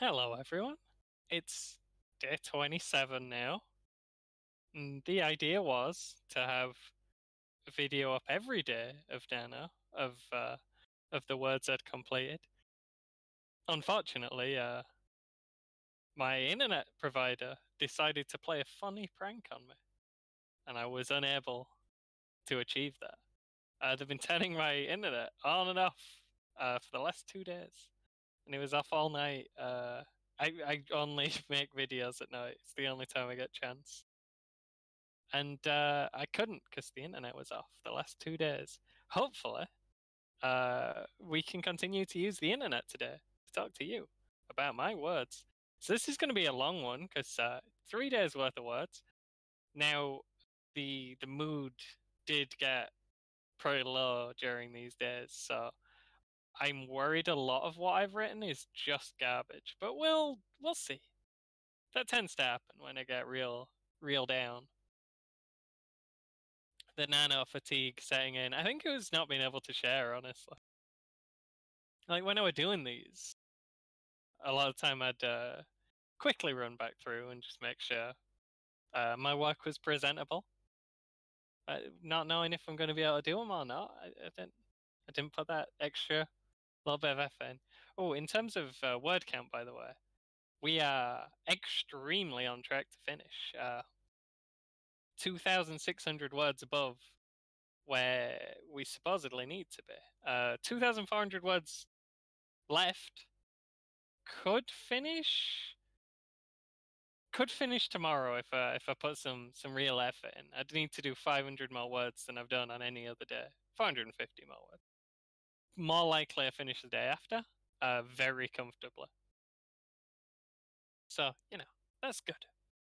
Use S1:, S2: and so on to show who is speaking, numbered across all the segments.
S1: Hello, everyone. It's day 27 now. And the idea was to have a video up every day of NaNo, of the words I'd completed. Unfortunately, my internet provider decided to play a funny prank on me, and I was unable to achieve that. They've been turning my internet on and off for the last 2 days, and it was off all night. I only make videos at night. It's the only time I get a chance. And I couldn't because the internet was off the last 2 days. Hopefully, we can continue to use the internet today to talk to you about my words. So this is going to be a long one because 3 days worth of words. Now, the mood did get pretty low during these days, so I'm worried a lot of what I've written is just garbage. But we'll see. That tends to happen when I get real down. The NaNo fatigue setting in. I think it was not being able to share, honestly. Like when I was doing these, a lot of time I'd quickly run back through and just make sure my work was presentable. Not knowing if I'm going to be able to do them or not, I didn't put that extra little bit of effort in. Oh, in terms of word count, by the way, we are extremely on track to finish. 2,600 words above where we supposedly need to be. 2,400 words left. Could finish tomorrow if I put some real effort in. I'd need to do 500 more words than I've done on any other day. 450 more words. More likely I finish the day after, very comfortably. So, that's good.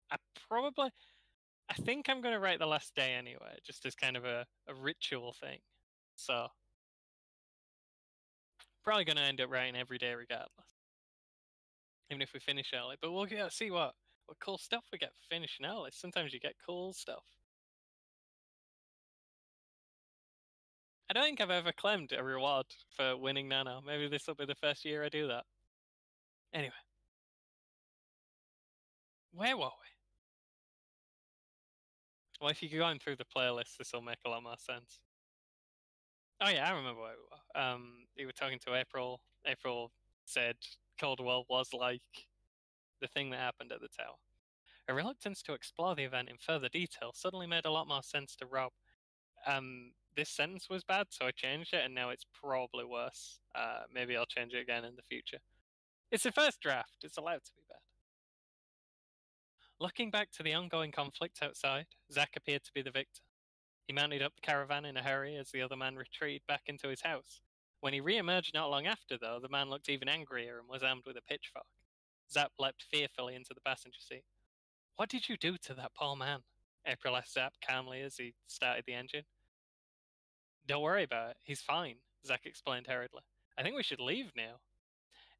S1: I think I'm going to write the last day anyway, just as kind of a ritual thing. So, probably going to end up writing every day regardless. Even if we finish early. But we'll see what cool stuff we get for finishing early. Sometimes you get cool stuff. I don't think I've ever claimed a reward for winning NaNo. Maybe this will be the first year I do that. Anyway. Where were we? Well, if you're going through the playlist, this will make a lot more sense. Oh yeah, I remember where we were. You were talking to April. April said Caldwell was like the thing that happened at the tower. A reluctance to explore the event in further detail suddenly made a lot more sense to Rob. This sentence was bad, so I changed it, and now it's probably worse. Maybe I'll change it again in the future. It's the first draft. It's allowed to be bad. Looking back to the ongoing conflict outside, Zack appeared to be the victor. He mounted up the caravan in a hurry as the other man retreated back into his house. When he re-emerged not long after, though, the man looked even angrier and was armed with a pitchfork. Zapp leapt fearfully into the passenger seat. "What did you do to that poor man?" April asked Zapp calmly as he started the engine. "Don't worry about it. He's fine," Zack explained hurriedly. "I think we should leave now."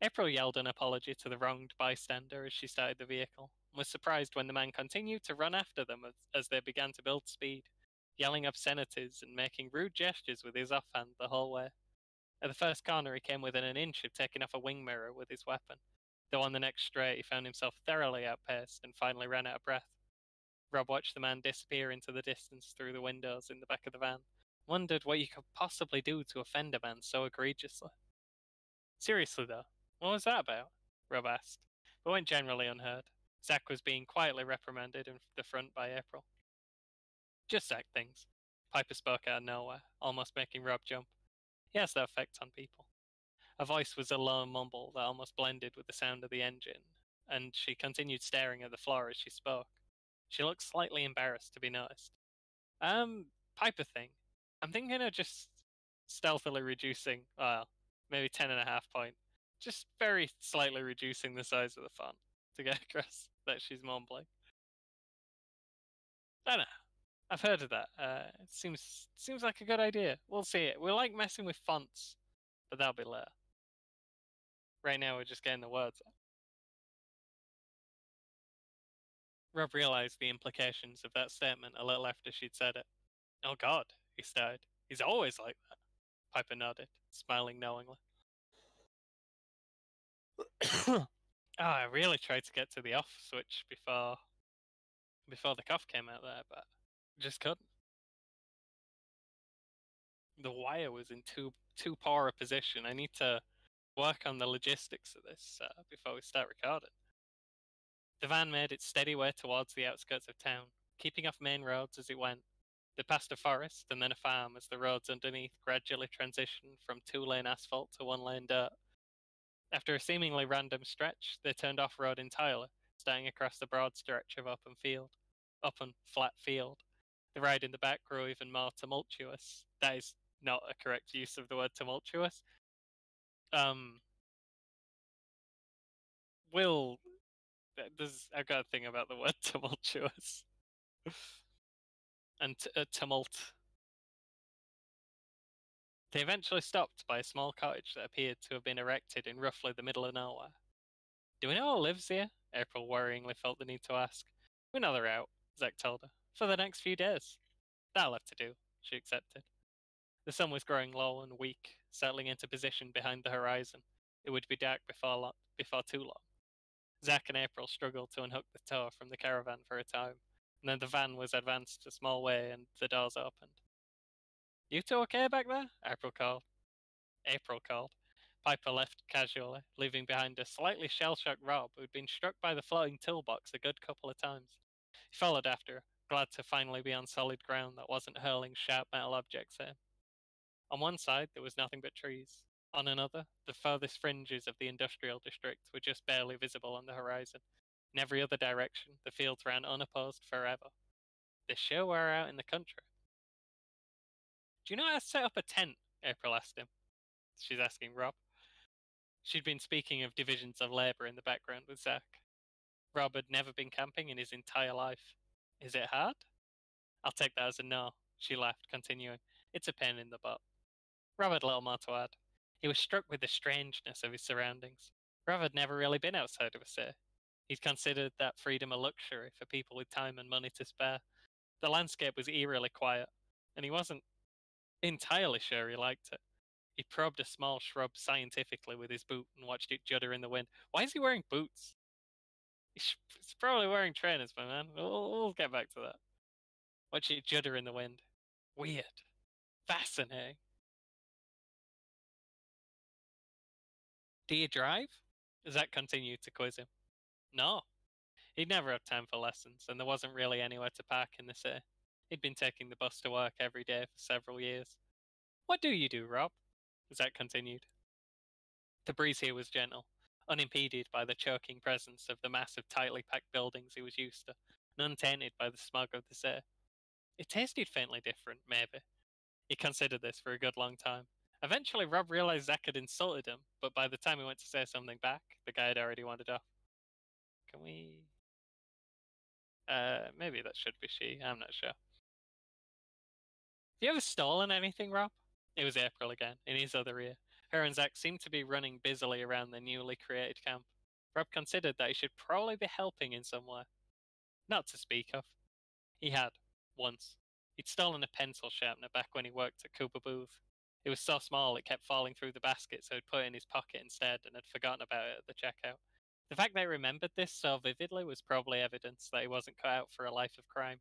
S1: April yelled an apology to the wronged bystander as she started the vehicle, and was surprised when the man continued to run after them as they began to build speed, yelling obscenities and making rude gestures with his offhand the whole way. At the first corner, he came within an inch of taking off a wing mirror with his weapon, though on the next straight he found himself thoroughly outpaced and finally ran out of breath. Rob watched the man disappear into the distance through the windows in the back of the van, wondered what you could possibly do to offend a man so egregiously. "Seriously, though, what was that about?" Rob asked, but went generally unheard. Zack was being quietly reprimanded in the front by April. "Just Zack things," Piper spoke out of nowhere, almost making Rob jump. He has that effect on people. Her voice was a low mumble that almost blended with the sound of the engine, and she continued staring at the floor as she spoke. She looked slightly embarrassed to be noticed. Piper thing. I'm thinking of just stealthily reducing, well, maybe 10.5 point. Just very slightly reducing the size of the font to get across that she's mumbling. I don't know. I've heard of that. It seems like a good idea. We'll see it. We like messing with fonts, but that'll be later. Right now, we're just getting the words out. Rob realized the implications of that statement a little after she'd said it. "Oh God," he started. "He's always like that." Piper nodded, smiling knowingly. Oh, I really tried to get to the off switch before the cough came out there, but just couldn't. The wire was in too poor a position. I need to work on the logistics of this before we start recording. The van made its steady way towards the outskirts of town, keeping off main roads as it went. They passed a forest and then a farm as the roads underneath gradually transitioned from two-lane asphalt to one-lane dirt. After a seemingly random stretch, they turned off-road entirely, starting across the broad stretch of open flat field. The ride in the back grew even more tumultuous. That is not a correct use of the word tumultuous. Will, I've got a thing about the word tumultuous. And tumult. They eventually stopped by a small cottage that appeared to have been erected in roughly the middle of nowhere. Do we know who lives here? April worryingly felt the need to ask. We know they're out, Zack told her, for the next few days. That'll have to do, she accepted. The sun was growing low and weak, settling into position behind the horizon. It would be dark before too long. Zack and April struggled to unhook the tow from the caravan for a time, and then the van was advanced a small way and the doors opened. You two okay back there? April called. Piper left casually, leaving behind a slightly shell-shocked Rob who'd been struck by the floating toolbox a good couple of times. He followed after her, glad to finally be on solid ground that wasn't hurling sharp metal objects at him. On one side, there was nothing but trees. On another, the furthest fringes of the industrial district were just barely visible on the horizon. In every other direction, the fields ran unopposed forever. They sure were out in the country. Do you know how to set up a tent? April asked him. She's asking Rob. She'd been speaking of divisions of labour in the background with Zack. Rob had never been camping in his entire life. Is it hard? I'll take that as a no, she laughed, continuing. It's a pain in the butt. Rob had little more to add. He was struck with the strangeness of his surroundings. Rob had never really been outside of a city. He'd considered that freedom a luxury for people with time and money to spare. The landscape was eerily quiet, and he wasn't entirely sure he liked it. He probed a small shrub scientifically with his boot and watched it judder in the wind. Why is he wearing boots? He's probably wearing trainers, my man. We'll get back to that. Watch it judder in the wind. Weird. Fascinating. Do you drive? Zach continued to quiz him. No. He'd never had time for lessons, and there wasn't really anywhere to park in the city. He'd been taking the bus to work every day for several years. What do you do, Rob? Zach continued. The breeze here was gentle, unimpeded by the choking presence of the massive, tightly packed buildings he was used to, and untainted by the smog of the city. It tasted faintly different, maybe. He considered this for a good long time. Eventually, Rob realized Zack had insulted him, but by the time he went to say something back, the guy had already wandered off. Can we... maybe that should be she, I'm not sure. Have you ever stolen anything, Rob? It was April again, in his other ear. Her and Zack seemed to be running busily around the newly created camp. Rob considered that he should probably be helping in some way. Not to speak of. He had, once. He'd stolen a pencil sharpener back when he worked at Cooper Booth. It was so small it kept falling through the basket, so he'd put it in his pocket instead and had forgotten about it at the checkout. The fact that he remembered this so vividly was probably evidence that he wasn't cut out for a life of crime.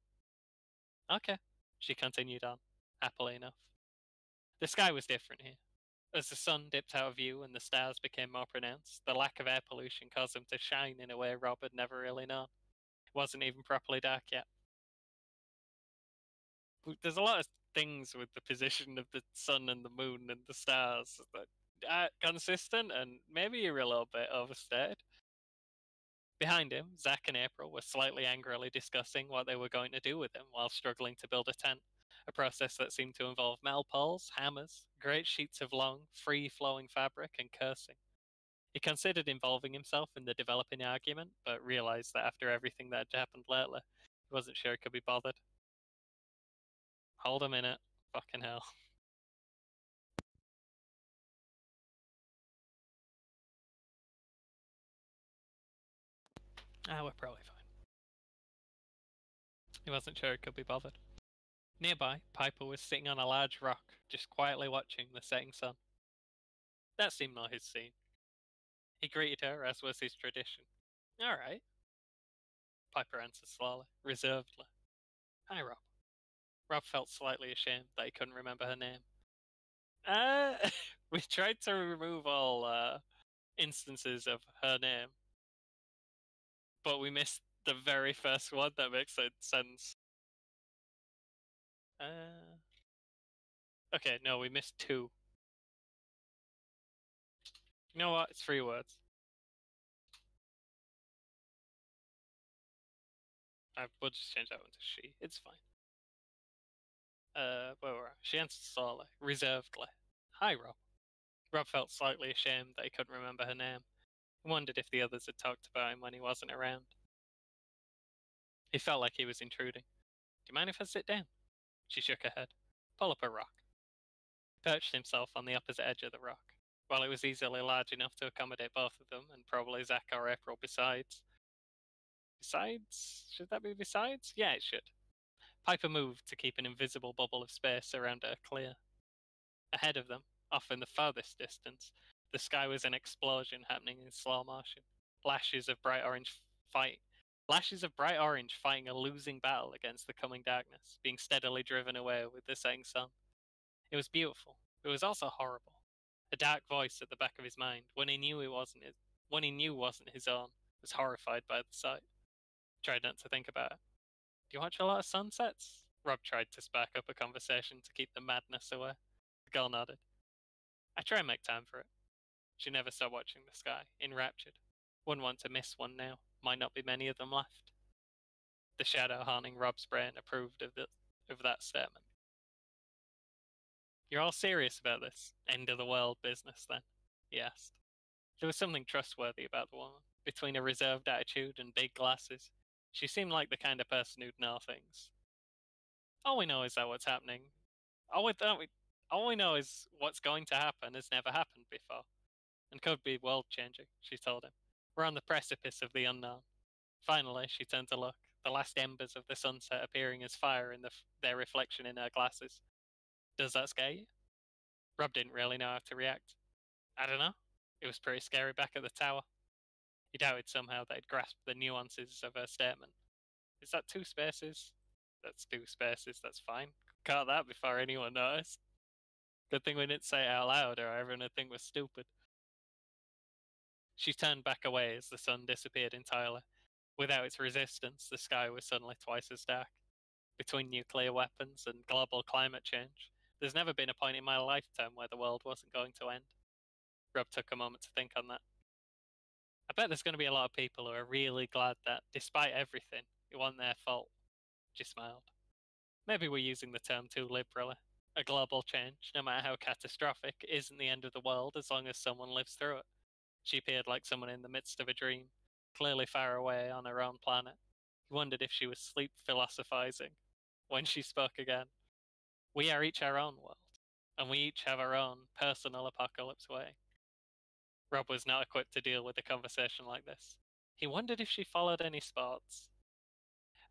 S1: Okay, she continued on, happily enough. The sky was different here. As the sun dipped out of view and the stars became more pronounced, the lack of air pollution caused them to shine in a way Rob had never really known. It wasn't even properly dark yet. There's a lot of things with the position of the sun and the moon and the stars that are consistent and maybe you're a little bit overstated. Behind him, Zack and April were slightly angrily discussing what they were going to do with him while struggling to build a tent, a process that seemed to involve metal poles, hammers, great sheets of long, free-flowing fabric, and cursing. He considered involving himself in the developing argument, but realized that after everything that had happened lately, he wasn't sure he could be bothered. Hold a minute. Fucking hell. We're probably fine. He wasn't sure he could be bothered. Nearby, Piper was sitting on a large rock, just quietly watching the setting sun. That seemed not his scene. He greeted her, as was his tradition. All right, Piper answered slowly, reservedly. Hi, Rob. Rob felt slightly ashamed that he couldn't remember her name. We tried to remove all instances of her name, but we missed the very first one that makes sense. Okay, no, we missed two. You know what? It's 3 words. We'll just change that one to she. It's fine. Where were I? She answered slowly, reservedly. Hi, Rob. Rob felt slightly ashamed that he couldn't remember her name. He wondered if the others had talked about him when he wasn't around. He felt like he was intruding. Do you mind if I sit down? She shook her head. Pull up a rock. He perched himself on the opposite edge of the rock. While it was easily large enough to accommodate both of them, and probably Zach or April besides. Besides? Should that be besides? Yeah, it should. Piper moved to keep an invisible bubble of space around her clear. Ahead of them, off in the farthest distance, the sky was an explosion happening in slow motion. Lashes of bright orange fighting a losing battle against the coming darkness, being steadily driven away with the setting sun. It was beautiful. It was also horrible. A dark voice at the back of his mind, one he knew wasn't his own, was horrified by the sight. Tried not to think about it. Do you watch a lot of sunsets? Rob tried to spark up a conversation to keep the madness away. The girl nodded. I try and make time for it. She never stopped watching the sky, enraptured. Wouldn't want to miss one now. Might not be many of them left. The shadow haunting Rob's brain approved of that statement. You're all serious about this end of the world business, then? He asked. There was something trustworthy about the woman. Between a reserved attitude and big glasses, she seemed like the kind of person who'd know things. All we know is that what's happening. All we know is what's going to happen has never happened before, and could be world changing. She told him. We're on the precipice of the unknown. Finally, she turned to look, the last embers of the sunset appearing as fire in their reflection in her glasses. Does that scare you? Rob didn't really know how to react. I don't know. It was pretty scary back at the tower. He doubted somehow that he'd grasped the nuances of her statement. Is that 2 spaces? That's 2 spaces, that's fine. Cut that before anyone noticed. Good thing we didn't say it out loud or everyone would think we're stupid. She turned back away as the sun disappeared entirely. Without its resistance, the sky was suddenly twice as dark. Between nuclear weapons and global climate change, there's never been a point in my lifetime where the world wasn't going to end. Rob took a moment to think on that. I bet there's going to be a lot of people who are really glad that, despite everything, it wasn't their fault. She smiled. Maybe we're using the term too liberally. A global change, no matter how catastrophic, isn't the end of the world as long as someone lives through it. She appeared like someone in the midst of a dream, clearly far away on her own planet. He wondered if she was sleep philosophizing. When she spoke again, we are each our own world, and we each have our own personal apocalypse way. Rob was not equipped to deal with a conversation like this. He wondered if she followed any sports.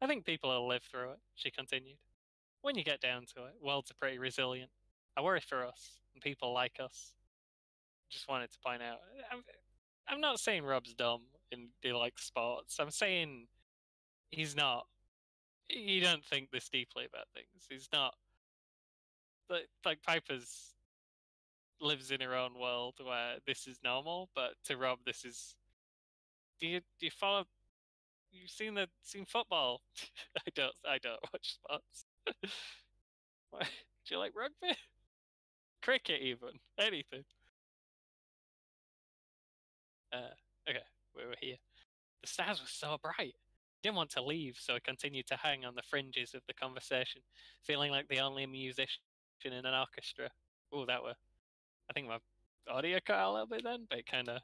S1: I think people will live through it, she continued. When you get down to it, worlds are pretty resilient. I worry for us, and people like us. Just wanted to point out, I'm not saying Rob's dumb and he likes sports. I'm saying he's not. He don't think this deeply about things. He's not. Like Piper's lives in her own world where this is normal, but to Rob, this is. Do you follow? You've seen football? I don't watch sports. Why? Do you like rugby? Cricket, even anything? Okay, we were here. The stars were so bright. He didn't want to leave, so he continued to hang on the fringes of the conversation, feeling like the only musician in an orchestra. Oh, I think my audio cut out a little bit then, but it kind of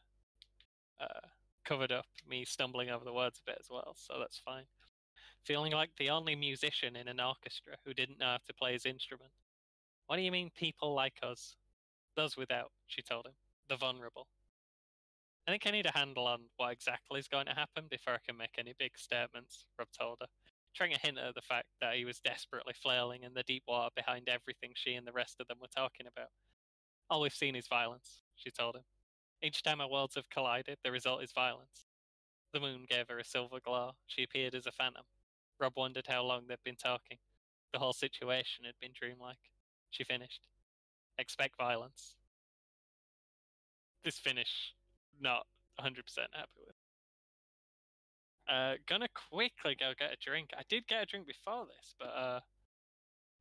S1: uh, covered up me stumbling over the words a bit as well, so that's fine. Feeling like the only musician in an orchestra who didn't know how to play his instrument. What do you mean people like us? Those without, she told him. The vulnerable. I think I need a handle on what exactly is going to happen before I can make any big statements, Rob told her, trying to hint at the fact that he was desperately flailing in the deep water behind everything she and the rest of them were talking about. All we've seen is violence, she told him. Each time our worlds have collided, the result is violence. The moon gave her a silver glow. She appeared as a phantom. Rob wondered how long they'd been talking. The whole situation had been dreamlike. She finished. Expect violence. This finish, not 100% happy with. Gonna quickly go get a drink. I did get a drink before this, but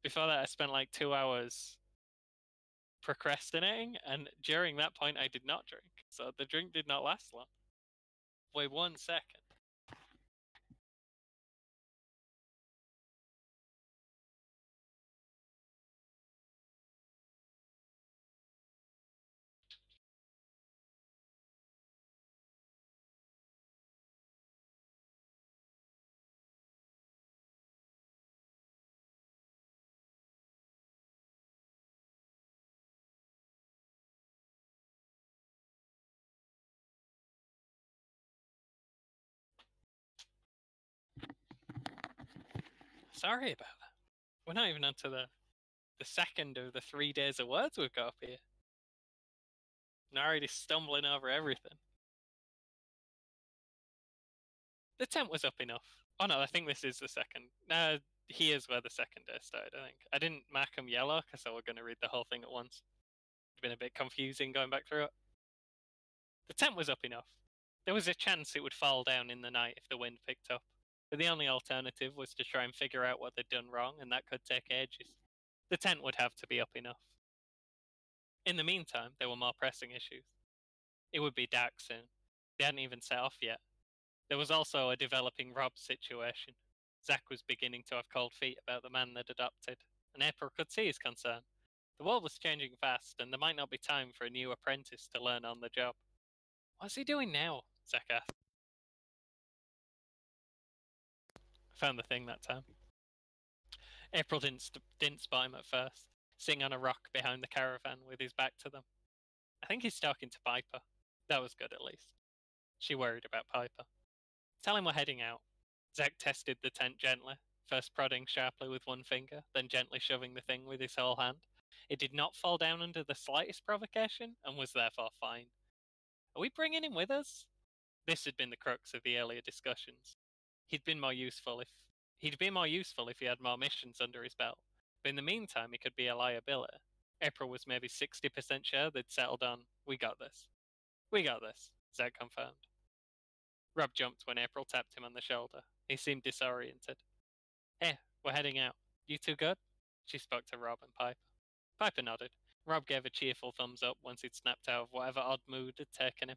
S1: before that I spent like 2 hours procrastinating, and during that point I did not drink. So the drink did not last long. Wait 1 second. Sorry about that. We're not even onto the second of the 3 days of words we've got up here. I'm already stumbling over everything. The tent was up enough. Oh no, I think this is the second. Here's where the second day started, I think. I didn't mark them yellow because I was going to read the whole thing at once. It's been a bit confusing going back through it. The tent was up enough. There was a chance it would fall down in the night if the wind picked up. But the only alternative was to try and figure out what they'd done wrong, and that could take ages. The tent would have to be up enough. In the meantime, there were more pressing issues. It would be dark soon. They hadn't even set off yet. There was also a developing Rob situation. Zach was beginning to have cold feet about the man they'd adopted, and April could see his concern. The world was changing fast, and there might not be time for a new apprentice to learn on the job. What's he doing now? Zach asked. I found the thing that time. April didn't spot him at first, sitting on a rock behind the caravan with his back to them. I think he's talking to Piper. That was good, at least. She worried about Piper. Tell him we're heading out. Zach tested the tent gently, first prodding sharply with one finger, then gently shoving the thing with his whole hand. It did not fall down under the slightest provocation, and was therefore fine. Are we bringing him with us? This had been the crux of the earlier discussions. He'd be more useful if he had more missions under his belt. But in the meantime, he could be a liability. April was maybe 60% sure they'd settled on, we got this. We got this, Zach confirmed. Rob jumped when April tapped him on the shoulder. He seemed disoriented. Hey, we're heading out. You two good? She spoke to Rob and Piper. Piper nodded. Rob gave a cheerful thumbs up once he'd snapped out of whatever odd mood had taken him.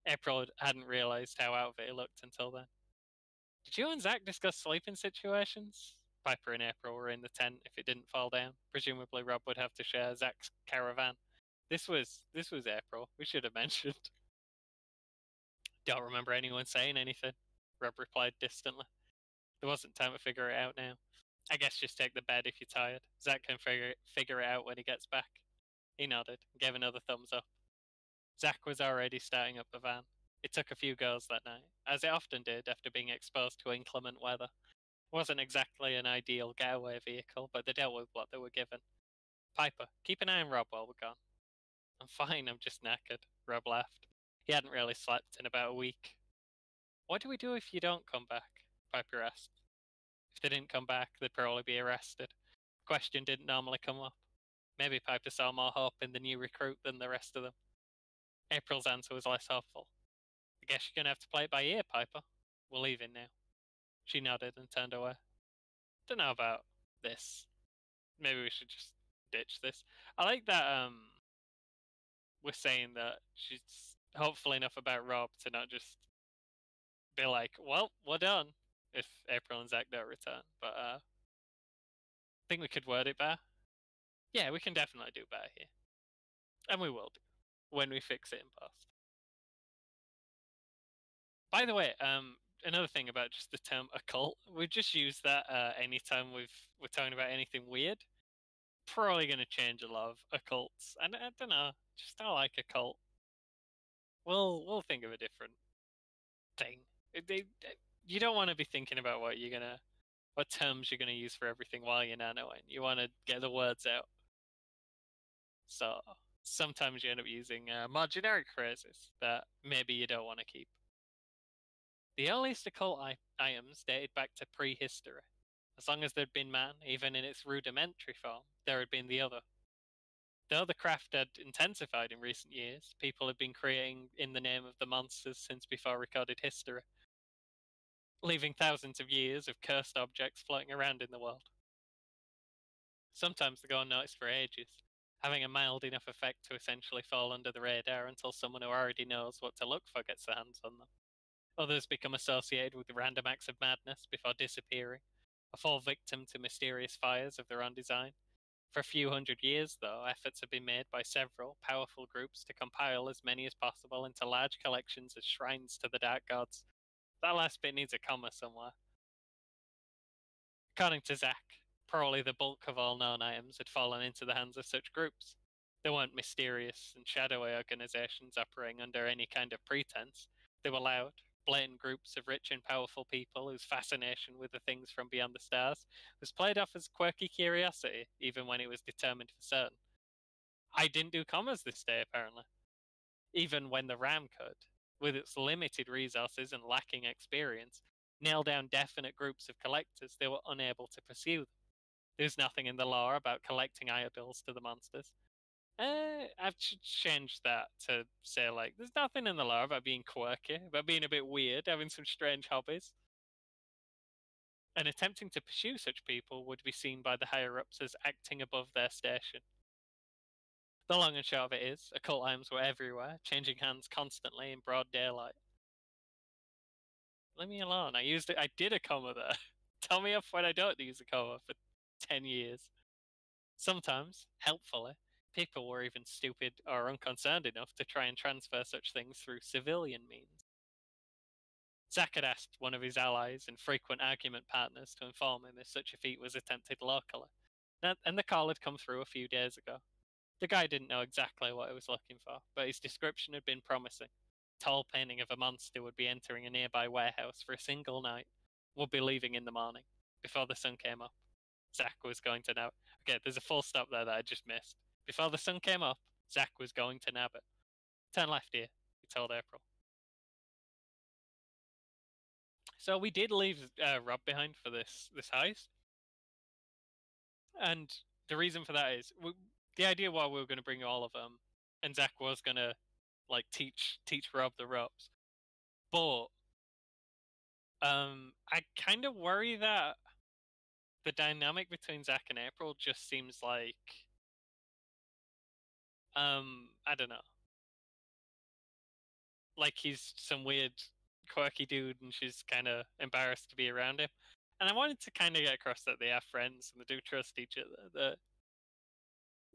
S1: April hadn't realised how out of it he looked until then. Did you and Zach discuss sleeping situations? Piper and April were in the tent if it didn't fall down. Presumably Rob would have to share Zach's caravan. This was April. We should have mentioned. Don't remember anyone saying anything, Rob replied distantly. There wasn't time to figure it out now. I guess just take the bed if you're tired. Zach can figure it out when he gets back. He nodded and gave another thumbs up. Zach was already starting up the van. It took a few goes that night, as it often did after being exposed to inclement weather. It wasn't exactly an ideal getaway vehicle, but they dealt with what they were given. Piper, keep an eye on Rob while we're gone. I'm fine, I'm just knackered, Rob laughed. He hadn't really slept in about a week. What do we do if you don't come back? Piper asked. If they didn't come back, they'd probably be arrested. The question didn't normally come up. Maybe Piper saw more hope in the new recruit than the rest of them. April's answer was less hopeful. I guess you're going to have to play it by ear, Piper. We're leaving now. She nodded and turned away. Don't know about this. Maybe we should just ditch this. I like that we're saying that she's hopeful enough about Rob to not just be like, well, we're done if April and Zach don't return. But I think we could word it better. Yeah, we can definitely do better here. And we will do when we fix it in post. By the way, another thing about just the term occult, we just use that anytime we're talking about anything weird. Probably going to change a lot of occults, and I don't know, just I like occult. We'll think of a different thing. You don't want to be thinking about what terms you're gonna use for everything while you're nanoing. You want to get the words out. So sometimes you end up using more generic phrases that maybe you don't want to keep. The earliest occult items dated back to prehistory. As long as there'd been man, even in its rudimentary form, there had been the other. Though the craft had intensified in recent years, people had been creating in the name of the monsters since before recorded history, leaving thousands of years of cursed objects floating around in the world. Sometimes they go unnoticed for ages, having a mild enough effect to essentially fall under the radar until someone who already knows what to look for gets their hands on them. Others become associated with random acts of madness before disappearing, or fall victim to mysterious fires of their own design. For a few hundred years, though, efforts have been made by several powerful groups to compile as many as possible into large collections as shrines to the dark gods. That last bit needs a comma somewhere. According to Zach, probably the bulk of all known items had fallen into the hands of such groups. They weren't mysterious and shadowy organizations operating under any kind of pretense. They were loud, blatant groups of rich and powerful people whose fascination with the things from beyond the stars was played off as quirky curiosity, even when it was determined for certain. I didn't do commas this day, apparently. Even when the RAM could, with its limited resources and lacking experience, nail down definite groups of collectors, they were unable to pursue them. There's nothing in the law about collecting idols to the monsters. I've changed that to say, like, there's nothing in the law about being quirky, about being a bit weird, having some strange hobbies. And attempting to pursue such people would be seen by the higher-ups as acting above their station. The long and short of it is, occult items were everywhere, changing hands constantly in broad daylight. Leave me alone. I did a comma there. Tell me off when I don't use a comma for 10 years. Sometimes, helpfully, people were even stupid or unconcerned enough to try and transfer such things through civilian means. Zack had asked one of his allies and frequent argument partners to inform him if such a feat was attempted locally, and the call had come through a few days ago. The guy didn't know exactly what he was looking for, but his description had been promising. Tall painting of a monster would be entering a nearby warehouse for a single night, would be leaving in the morning, before the sun came up. Zack was going to nab it. Okay, there's a full stop there that I just missed. Before the sun came up, Zack was going to nab it. Turn left here, he told April. So we did leave Rob behind for this heist, and the reason for that is the idea why we were going to bring all of them, and Zack was going to like teach Rob the ropes, but I kind of worry that the dynamic between Zack and April just seems like I don't know, like he's some weird quirky dude and she's kind of embarrassed to be around him. And I wanted to kind of get across that they are friends and they do trust each other. That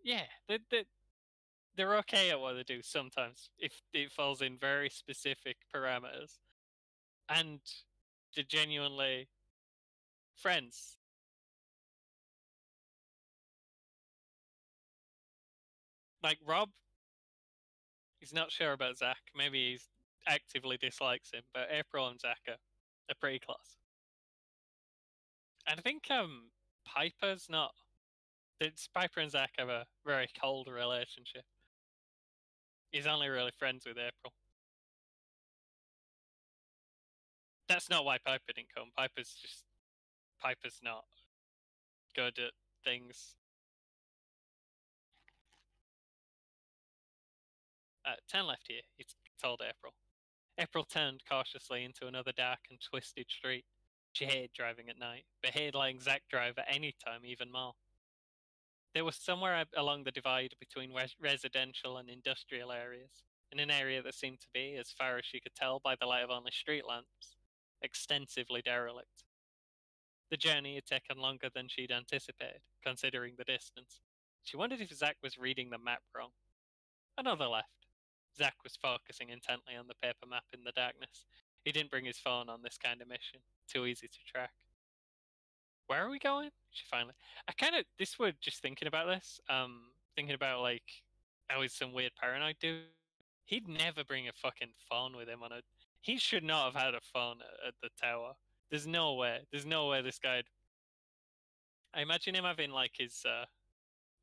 S1: yeah, they're okay at what they do sometimes if it falls in very specific parameters, and they're genuinely friends. Like Rob, he's not sure about Zach. Maybe he's actively dislikes him, but April and Zach are pretty close. And I think Piper's not. It's Piper and Zach have a very cold relationship. He's only really friends with April. That's not why Piper didn't come. Piper's not good at things. Turn left here, he told April. April turned cautiously into another dark and twisted street. She hated driving at night, but hated letting Zach drive at any time even more. They were somewhere along the divide between residential and industrial areas, in an area that seemed to be, as far as she could tell by the light of only street lamps, extensively derelict. The journey had taken longer than she'd anticipated, considering the distance. She wondered if Zach was reading the map wrong. Another left. Zach was focusing intently on the paper map in the darkness. He didn't bring his phone on this kind of mission. Too easy to track. Where are we going? She finally. This were just thinking about this. Thinking about like, how he's some weird paranoid dude. He'd never bring a fucking phone with him on a. He should not have had a phone at the tower. There's no way. There's no way this guy. I imagine him having like his. I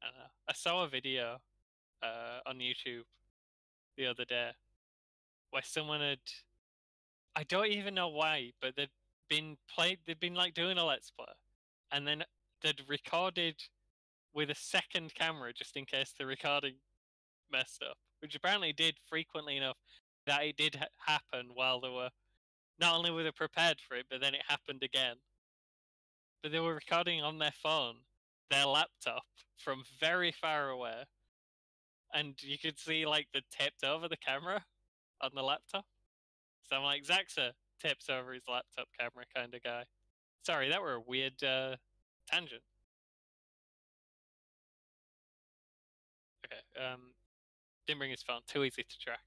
S1: don't know. I saw a video on YouTube the other day where someone had, I don't even know why, but they'd been like doing a let's play, and then they'd recorded with a second camera just in case the recording messed up, which apparently did frequently enough that it did happen while they were, not only were they prepared for it, but then it happened again. But they were recording on their phone, their laptop, from very far away, and you could see like the tipped over the camera on the laptop. So I'm like, Zach's a tips over his laptop camera kind of guy. Sorry, that were a weird tangent. Okay, didn't bring his phone. Too easy to track.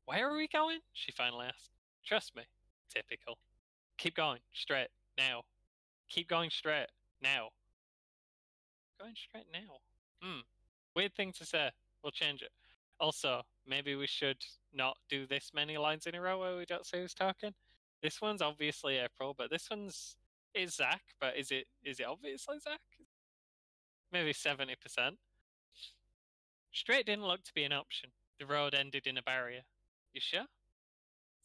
S1: Where are we going? She finally asked. Trust me. Typical. Keep going. Straight. Now. Keep going straight. Now. Going straight now. Weird thing to say. We'll change it. Also, maybe we should not do this many lines in a row where we don't say who's talking. This one's obviously April, but this one's is Zach, but is it obviously Zach? Maybe 70%. Straight didn't look to be an option. The road ended in a barrier. You sure?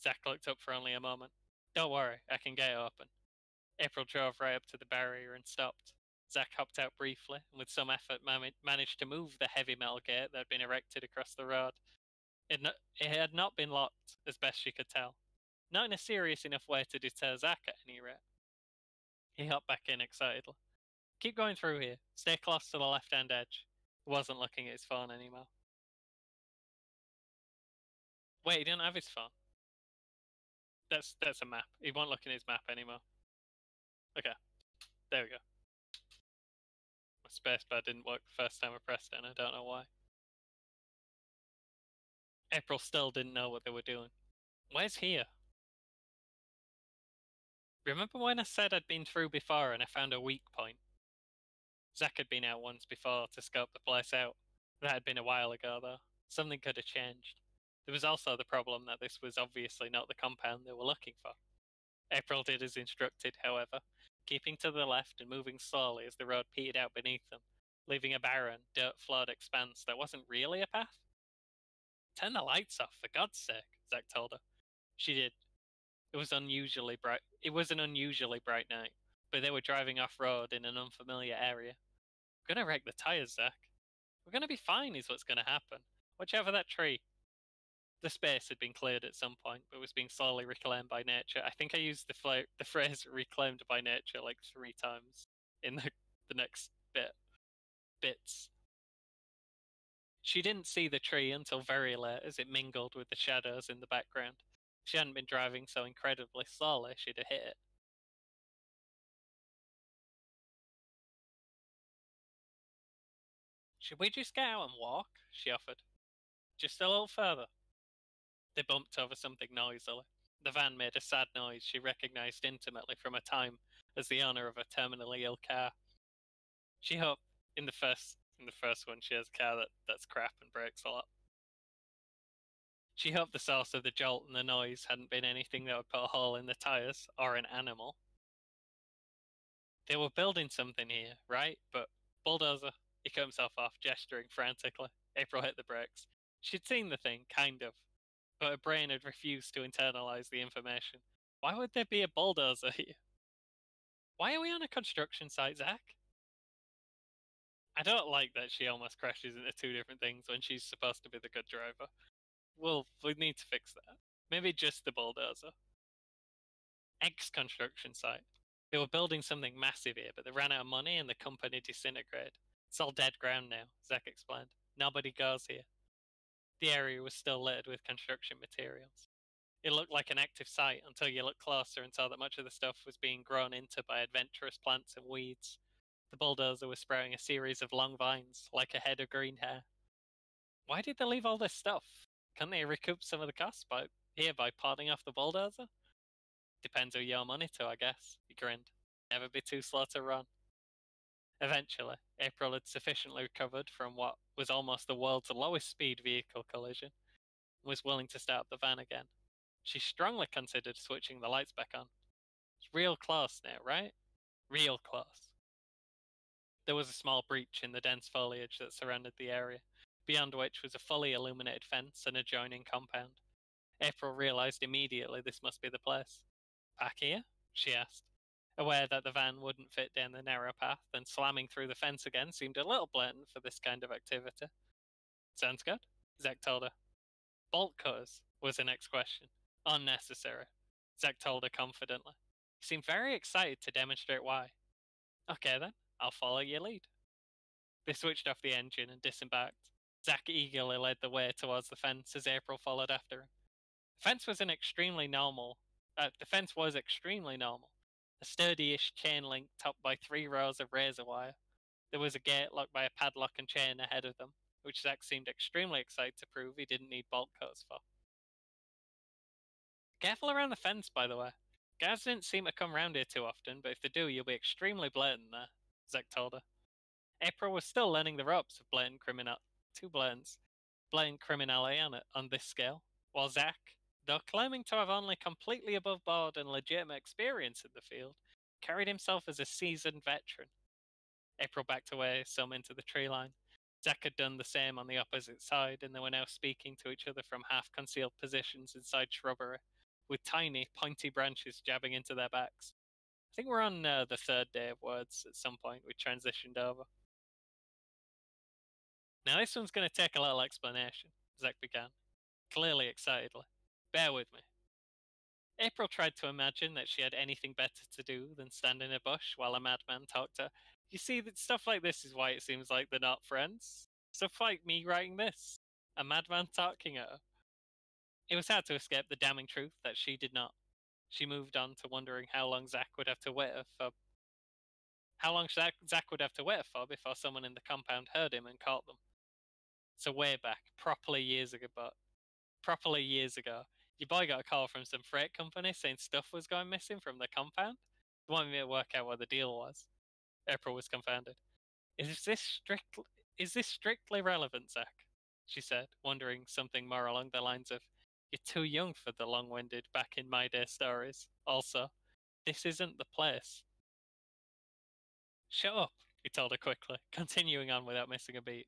S1: Zach looked up for only a moment. Don't worry, I can get it open. April drove right up to the barrier and stopped. Zach hopped out briefly and with some effort managed to move the heavy metal gate that had been erected across the road. It had not been locked, as best she could tell. Not in a serious enough way to deter Zach at any rate. He hopped back in excitedly. Keep going through here. Stay close to the left-hand edge. He wasn't looking at his phone anymore. Wait, he didn't have his phone? That's a map. He won't look at his map anymore. Okay, there we go. My spacebar didn't work the first time I pressed it, and I don't know why. April still didn't know what they were doing. Where's here? Remember when I said I'd been through before and I found a weak point? Zach had been out once before to scope the place out. That had been a while ago, though. Something could have changed. There was also the problem that this was obviously not the compound they were looking for. April did as instructed, however, keeping to the left and moving slowly as the road petered out beneath them, leaving a barren, dirt-floored expanse that wasn't really a path. Turn the lights off, for God's sake, Zach told her. She did. It was unusually bright. It was an unusually bright night, but they were driving off-road in an unfamiliar area. We're gonna wreck the tires, Zach. We're gonna be fine, is what's gonna happen. Watch out for that tree. The space had been cleared at some point, but was being slowly reclaimed by nature. I think I used the phrase "reclaimed by nature" like 3 times in the next bits. She didn't see the tree until very late as it mingled with the shadows in the background. She hadn't been driving so incredibly slowly she'd have hit it. Should we just get out and walk? She offered. Just a little further. They bumped over something noisily. The van made a sad noise she recognized intimately from her time as the owner of a terminally ill car. She hoped in the first one she has a car that's crap and breaks a lot. She hoped the source of the jolt and the noise hadn't been anything that would put a hole in the tires or an animal. They were building something here, right? But bulldozer. He cut himself off, gesturing frantically. April hit the brakes. She'd seen the thing, kind of, but her brain had refused to internalize the information. Why would there be a bulldozer here? Why are we on a construction site, Zach? I don't like that she almost crashes into 2 different things when she's supposed to be the good driver. Well, we need to fix that. Maybe just the bulldozer. Construction site. They were building something massive here, but they ran out of money and the company disintegrated. It's all dead ground now, Zach explained. Nobody goes here. The area was still littered with construction materials. It looked like an active site until you looked closer and saw that much of the stuff was being grown into by adventurous plants and weeds. The bulldozer was sprouting a series of long vines, like a head of green hair. Why did they leave all this stuff? Can't they recoup some of the costs by parting off the bulldozer? Depends who you owe money to, I guess, he grinned. Never be too slow to run. Eventually, April had sufficiently recovered from what was almost the world's lowest speed vehicle collision and was willing to start the van again. She strongly considered switching the lights back on. It's real close now, right? Real close. There was a small breach in the dense foliage that surrounded the area. beyond which was a fully illuminated fence and adjoining compound. April realized immediately this must be the place. Back here? She asked, aware that the van wouldn't fit down the narrow path, and slamming through the fence again seemed a little blatant for this kind of activity. Sounds good, Zach told her. Bolt cutters was the next question. Unnecessary, Zach told her confidently. He seemed very excited to demonstrate why. Okay then, I'll follow your lead. They switched off the engine and disembarked. Zach eagerly led the way towards the fence as April followed after him. The fence was extremely normal. A sturdy-ish chain link topped by 3 rows of razor wire. There was a gate locked by a padlock and chain ahead of them, which Zach seemed extremely excited to prove he didn't need bolt cutters for. Careful around the fence, by the way. Guards didn't seem to come round here too often, but if they do, you'll be extremely blatant there, Zach told her. April was still learning the ropes of blatant criminality on this scale, while Zach, though claiming to have only completely above board and legitimate experience in the field, carried himself as a seasoned veteran. April backed away some into the tree line. Zach had done the same on the opposite side, and they were now speaking to each other from half-concealed positions inside shrubbery, with tiny, pointy branches jabbing into their backs. I think we're on the 3rd day of words at some point. We transitioned over. Now this one's going to take a little explanation, Zach began, clearly excitedly. Bear with me. April tried to imagine that she had anything better to do than stand in a bush while a madman talked to her. You see, that stuff like this is why it seems like they're not friends. Stuff like me writing this. A madman talking at her. It was hard to escape the damning truth that she did not. She moved on to wondering how long Zach would have to wait for before someone in the compound heard him and caught them. So way back, properly years ago, your boy got a call from some freight company saying stuff was going missing from the compound. They wanted me to work out what the deal was. April was confounded. Is this strictly relevant, Zach? She said, wondering something more along the lines of, you're too young for the long-winded back-in-my-day stories. Also, this isn't the place. Shut up, he told her quickly, continuing on without missing a beat.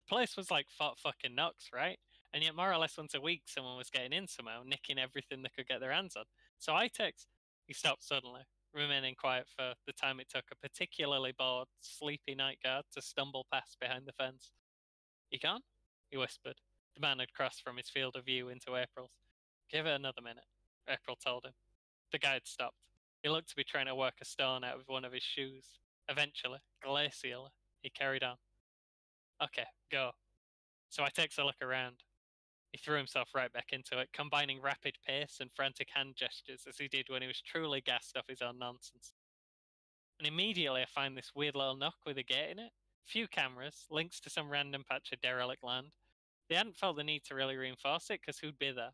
S1: The place was like Fort fucking Knox, right? And yet more or less once a week someone was getting in somehow, nicking everything they could get their hands on. So I text. He stopped suddenly, remaining quiet for the time it took a particularly bored, sleepy night guard to stumble past behind the fence. You gone? He whispered. The man had crossed from his field of view into April's. Give it another minute, April told him. The guy had stopped. He looked to be trying to work a stone out of one of his shoes. Eventually, glacially, he carried on. Okay, go. So I takes a look around. He threw himself right back into it, combining rapid pace and frantic hand gestures as he did when he was truly gassed off his own nonsense. And immediately I find this weird little nook with a gate in it. Few cameras, links to some random patch of derelict land. They hadn't felt the need to really reinforce it, because who'd be there?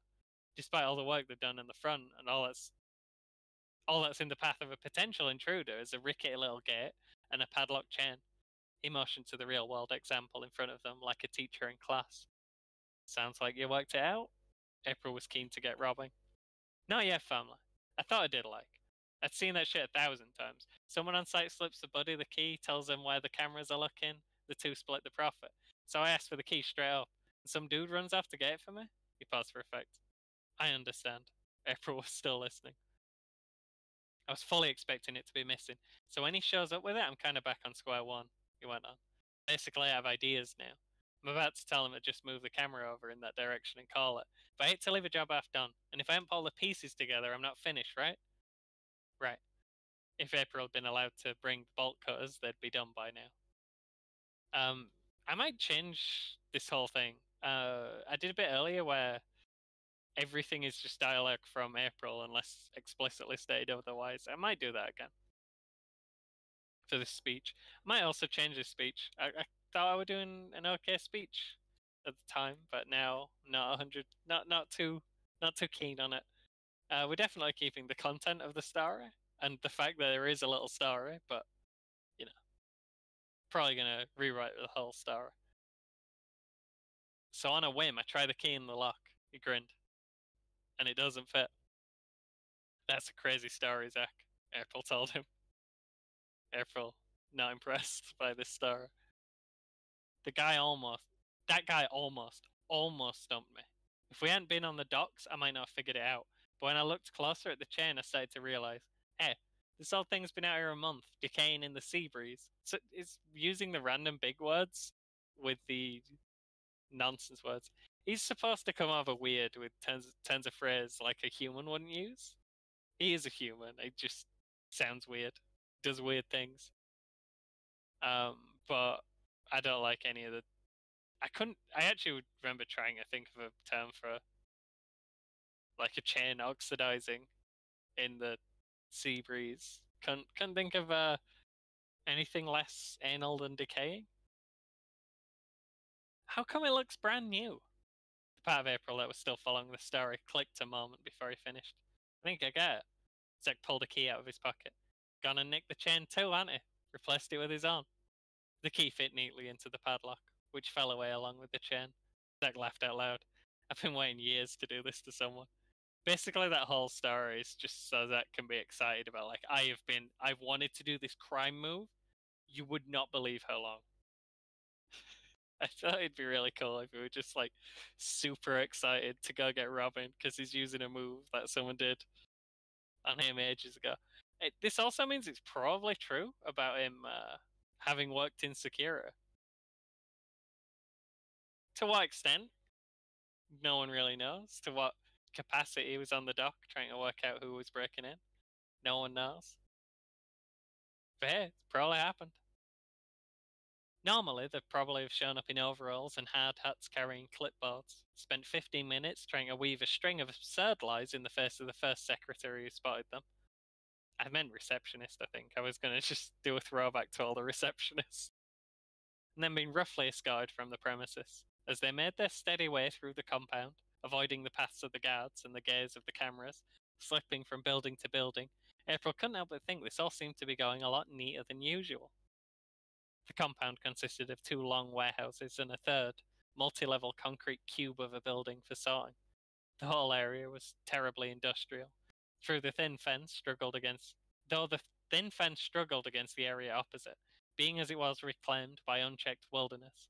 S1: Despite all the work they've done in the front, and all that's in the path of a potential intruder is a rickety little gate and a padlock chain. He motioned to the real-world example in front of them like a teacher in class. Sounds like you worked it out? April was keen to get robbing. Not yet, family. I thought I did like. I'd seen that shit 1,000 times. Someone on site slips the buddy the key, tells them where the cameras are looking, the two split the profit. So I asked for the key straight up, and some dude runs off to get it for me? He paused for effect. I understand. April was still listening. I was fully expecting it to be missing, so when he shows up with it, I'm kind of back on square one, he went on. Basically, I have ideas now. I'm about to tell him to just move the camera over in that direction and call it, but I hate to leave a job half done, and if I haven't put all the pieces together, I'm not finished, right? Right. If April had been allowed to bring bolt cutters, they'd be done by now. I might change this whole thing. I did a bit earlier where everything is just dialogue from April unless explicitly stated otherwise. I might do that again for this speech. I might also change this speech. I thought I was doing an okay speech at the time, but now not 100, not too keen on it. We're definitely keeping the content of the story and the fact that there is a little story, but you know, probably gonna rewrite the whole story. So on a whim, I try the key in the lock. He grinned, and it doesn't fit. That's a crazy story, Zach, April told him. April, not impressed by this story. The guy almost That guy almost stumped me. If we hadn't been on the docks, I might not have figured it out. But when I looked closer at the chain, I started to realize, hey, this old thing's been out here a month, decaying in the sea breeze. So it's using the random big words with the nonsense words. He's supposed to come over weird with tons of phrases like a human wouldn't use. He is a human. It just sounds weird. Does weird things. But I don't like any of the. I actually remember trying to think of a term for like a chain oxidizing in the sea breeze. Couldn't think of anything less anal than decaying. How come it looks brand new? The part of April that was still following the story clicked a moment before he finished. I think I get it. Zach pulled a key out of his pocket. Gonna nick the chain too, ain't he? Replaced it with his own. The key fit neatly into the padlock, which fell away along with the chain. Zach laughed out loud. I've been waiting years to do this to someone. Basically, that whole story is just so Zach can be excited about, like, I've wanted to do this crime move. You would not believe how long. I thought it'd be really cool if we were just, like, super excited to go get Robin because he's using a move that someone did on him ages ago. This also means it's probably true about him having worked in security. To what extent? No one really knows. To what capacity he was on the dock trying to work out who was breaking in. No one knows. But hey, it's probably happened. Normally, they'd probably have shown up in overalls and hard hats carrying clipboards, spent 15 minutes trying to weave a string of absurd lies in the face of the first secretary who spotted them. I meant receptionist, I think. I was going to just do a throwback to all the receptionists. And then been roughly escorted from the premises. As they made their steady way through the compound, avoiding the paths of the guards and the gaze of the cameras, slipping from building to building, April couldn't help but think this all seemed to be going a lot neater than usual. The compound consisted of 2 long warehouses and a third, multi-level concrete cube of a building for sorting. The whole area was terribly industrial. Though the thin fence struggled against the area opposite, being as it was reclaimed by unchecked wilderness.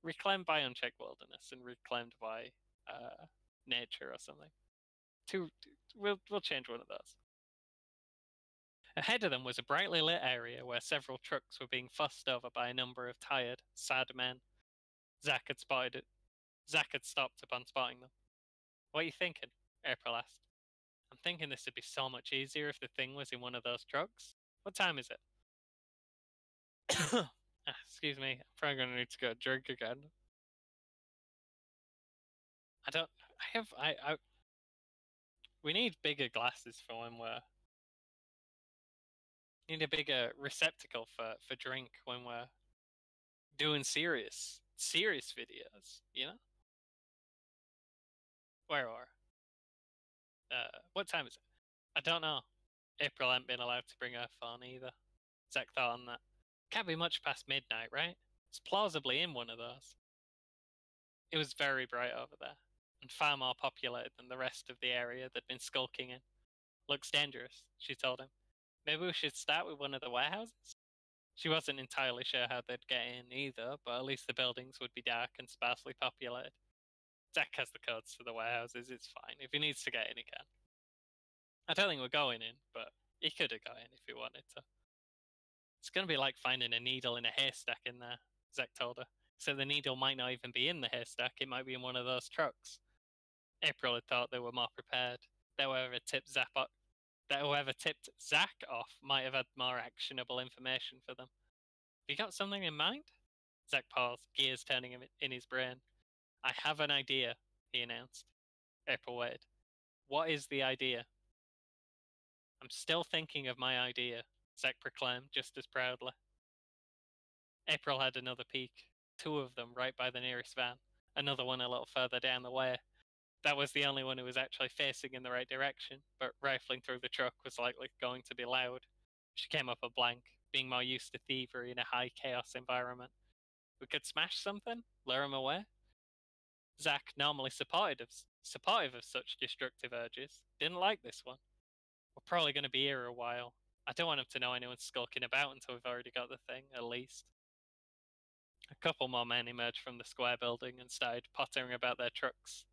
S1: Reclaimed by unchecked wilderness and reclaimed by nature or something. We'll change one of those. Ahead of them was a brightly lit area where several trucks were being fussed over by a number of tired, sad men. Zach had stopped upon spotting them. What are you thinking? April asked. I'm thinking this would be so much easier if the thing was in one of those trucks. What time is it? Excuse me, I'm probably going to need to go drink again. We need bigger glasses for when we're... Need a bigger receptacle for drink when we're doing serious videos, you know? Where are? What time is it? I don't know. April hadn't been allowed to bring her phone either. Zach thought on that. Can't be much past midnight, right? It's plausibly in one of those. It was very bright over there, and far more populated than the rest of the area they'd been skulking in. Looks dangerous, she told him. Maybe we should start with one of the warehouses? She wasn't entirely sure how they'd get in either, but at least the buildings would be dark and sparsely populated. Zach has the codes for the warehouses, it's fine. If he needs to get in, he can. I don't think we're going in, but he could have got in if he wanted to. It's going to be like finding a needle in a haystack in there, Zach told her. So the needle might not even be in the haystack, it might be in one of those trucks. April had thought they were more prepared. That whoever tipped Zach off might have had more actionable information for them. Have you got something in mind? Zach paused, gears turning in his brain. I have an idea, he announced. April waited. What is the idea? I'm still thinking of my idea, Zach proclaimed just as proudly. April had another peek, 2 of them right by the nearest van, another one a little further down the way. That was the only one who was actually facing in the right direction, but rifling through the truck was likely going to be loud. She came up a blank, being more used to thievery in a high chaos environment. We could smash something? Lure him away? Zach, normally supportive of such destructive urges, didn't like this one. We're probably going to be here a while. I don't want him to know anyone's skulking about until we've already got the thing, at least. A couple more men emerged from the square building and started pottering about their trucks.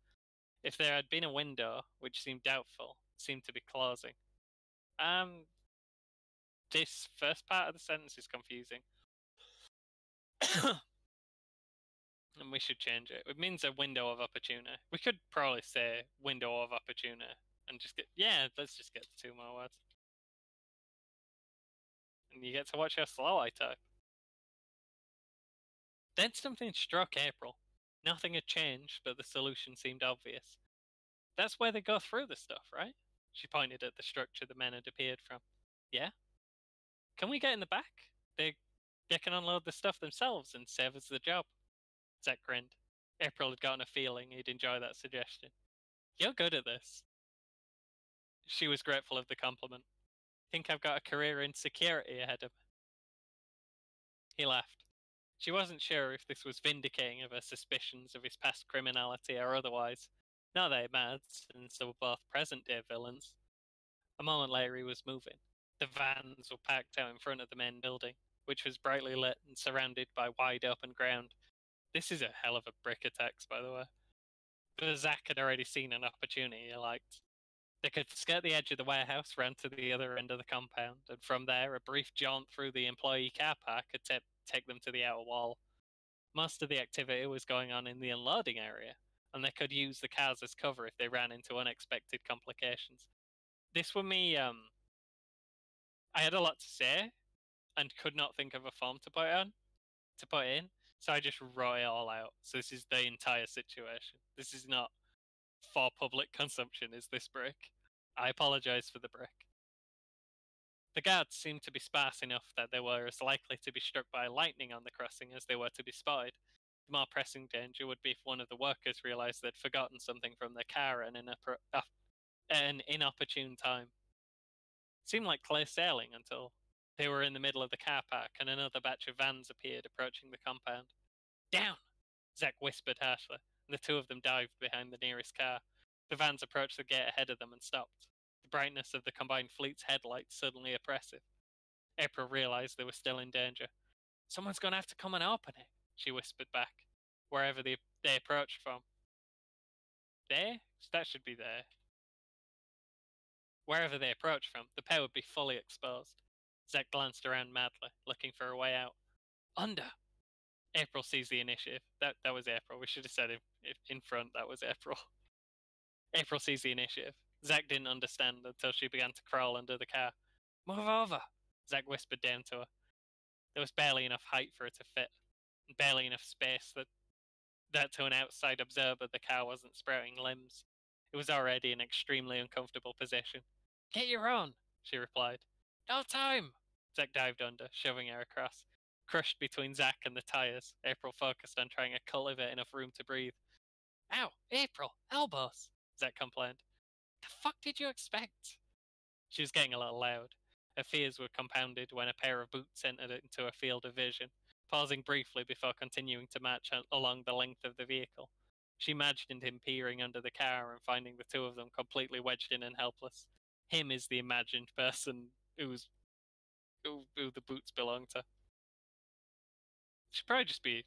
S1: If there had been a window, which seemed doubtful, it seemed to be closing. This first part of the sentence is confusing. And we should change it. It means a window of opportunity. We could probably say window of opportunity and just get, yeah, let's just get 2 more words. And you get to watch how slow I type. Then something struck April. Nothing had changed, but the solution seemed obvious. That's where they go through the stuff, right? She pointed at the structure the men had appeared from. Yeah? Can we get in the back? They can unload the stuff themselves and save us the job. Zach grinned. April had gotten a feeling he'd enjoy that suggestion. You're good at this. She was grateful of the compliment. Think I've got a career in security ahead of me. He laughed. She wasn't sure if this was vindicating of her suspicions of his past criminality or otherwise. Not that it mattered, since they were both present-day villains. A moment later he was moving. The vans were parked out in front of the main building, which was brightly lit and surrounded by wide open ground. This is a hell of a brick attacks, by the way. But Zach had already seen an opportunity he liked. They could skirt the edge of the warehouse round to the other end of the compound, and from there a brief jaunt through the employee car park could take them to the outer wall. Most of the activity was going on in the unloading area, and they could use the cars as cover if they ran into unexpected complications. This was me, I had a lot to say, and could not think of a form to put in, so I just wrote it all out. So this is the entire situation. This is not for public consumption, is this brick. I apologize for the brick. The guards seemed to be sparse enough that they were as likely to be struck by lightning on the crossing as they were to be spotted. The more pressing danger would be if one of the workers realized they'd forgotten something from their car at an inopportune time. It seemed like clear sailing until they were in the middle of the car park and another batch of vans appeared approaching the compound. Down! Zach whispered harshly, and the two of them dived behind the nearest car. The vans approached the gate ahead of them and stopped, the brightness of the combined fleet's headlights suddenly oppressive. April realized they were still in danger. Someone's going to have to come and open it, she whispered back, wherever they approached from. There? That should be there. Wherever they approached from, the pair would be fully exposed. Zach glanced around madly, looking for a way out. Under! April seized the initiative. That was April. We should have said it in front. That was April. April seized the initiative. Zach didn't understand until she began to crawl under the car. Move over, Zach whispered down to her. There was barely enough height for her to fit, and barely enough space that to an outside observer the car wasn't sprouting limbs. It was already an extremely uncomfortable position. Get your own, she replied. No time! Zach dived under, shoving her across. Crushed between Zach and the tires, April focused on trying to cultivate enough room to breathe. Ow, April, elbows, Zach complained. The fuck did you expect? She was getting a little loud. Her fears were compounded when a pair of boots entered into her field of vision, pausing briefly before continuing to march along the length of the vehicle. She imagined him peering under the car and finding the two of them completely wedged in and helpless. Him is the imagined person who the boots belong to. Should probably just be.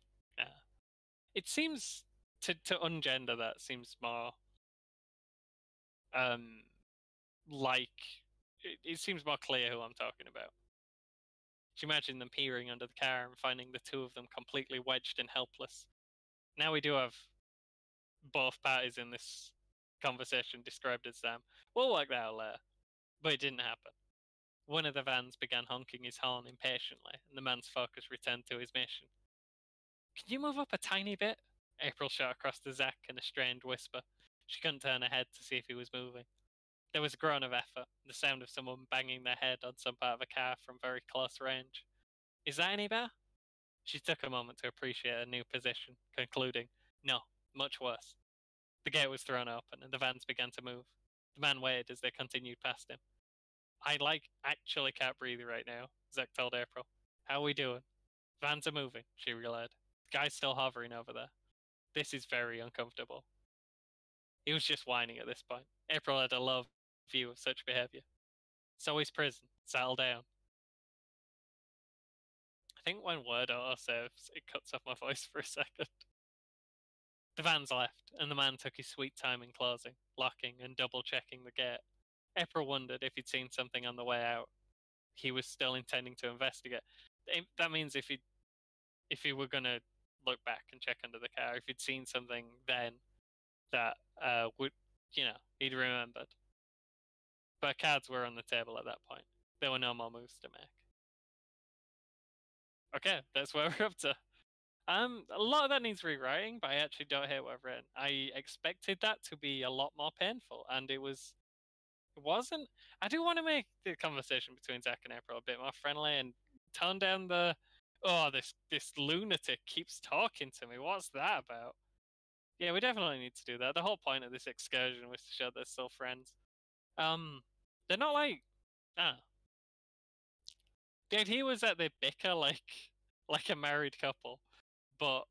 S1: It seems to ungender that seems more like it seems more clear who I'm talking about. She imagined them peering under the car and finding the two of them completely wedged and helpless. Now we do have both parties in this conversation described as Sam. We'll work that out later. But it didn't happen. One of the vans began honking his horn impatiently, and the man's focus returned to his mission. Can you move up a tiny bit? April shot across to Zach in a strained whisper. She couldn't turn her head to see if he was moving. There was a groan of effort, the sound of someone banging their head on some part of a car from very close range. Is that any better? She took a moment to appreciate her new position, concluding, no, much worse. The gate was thrown open, and the vans began to move. The man waited as they continued past him. I actually can't breathe right now, Zach told April. How are we doing? Vans are moving, she relayed. The guy's still hovering over there. This is very uncomfortable. He was just whining at this point. April had a low view of such behaviour. So is prison. Settle down. think when Word autosaves, it cuts off my voice for a second. The van's left, and the man took his sweet time in closing, locking, and double-checking the gate. April wondered if he'd seen something on the way out. He was still intending to investigate. That means if he were going to look back and check under the car, if he'd seen something then that would, he'd remembered. But cards were on the table at that point. There were no more moves to make. Okay, that's where we're up to. A lot of that needs rewriting, but I actually don't hate what I've written. I expected that to be a lot more painful, and it wasn't. I do want to make the conversation between Zach and April a bit more friendly and tone down the, this lunatic keeps talking to me. What's that about? Yeah, we definitely need to do that. The whole point of this excursion was to show they're still friends. They're not like, I don't know. The idea was that they bicker like a married couple, but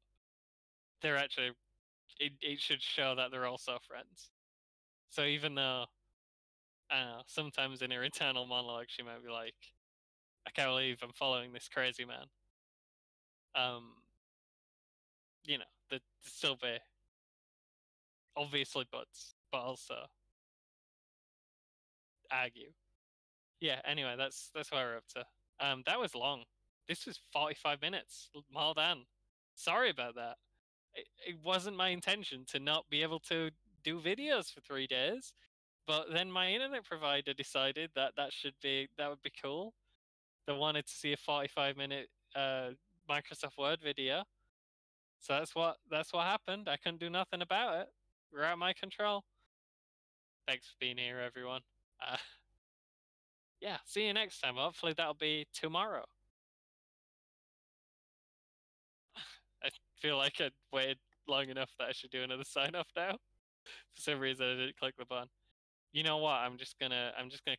S1: they're actually, it should show that they're also friends. So even though, I don't know, sometimes in her internal monologue she might be like, I can't believe I'm following this crazy man. They'd still be obviously buds, but also argue. Yeah, anyway, that's where we're up to. That was long. This was 45 minutes, more than. Sorry about that. It wasn't my intention to not be able to do videos for 3 days, but then my internet provider decided that would be cool. They wanted to see a 45-minute Microsoft Word video, so that's what happened. I couldn't do nothing about it. We're out of my control. Thanks for being here, everyone. Yeah, see you next time. Hopefully that'll be tomorrow. I feel like I waited long enough that I should do another sign off now. For some reason I didn't click the button. You know what? I'm just gonna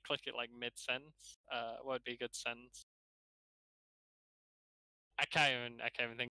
S1: click it like mid sentence. What would be a good sentence? I can't even think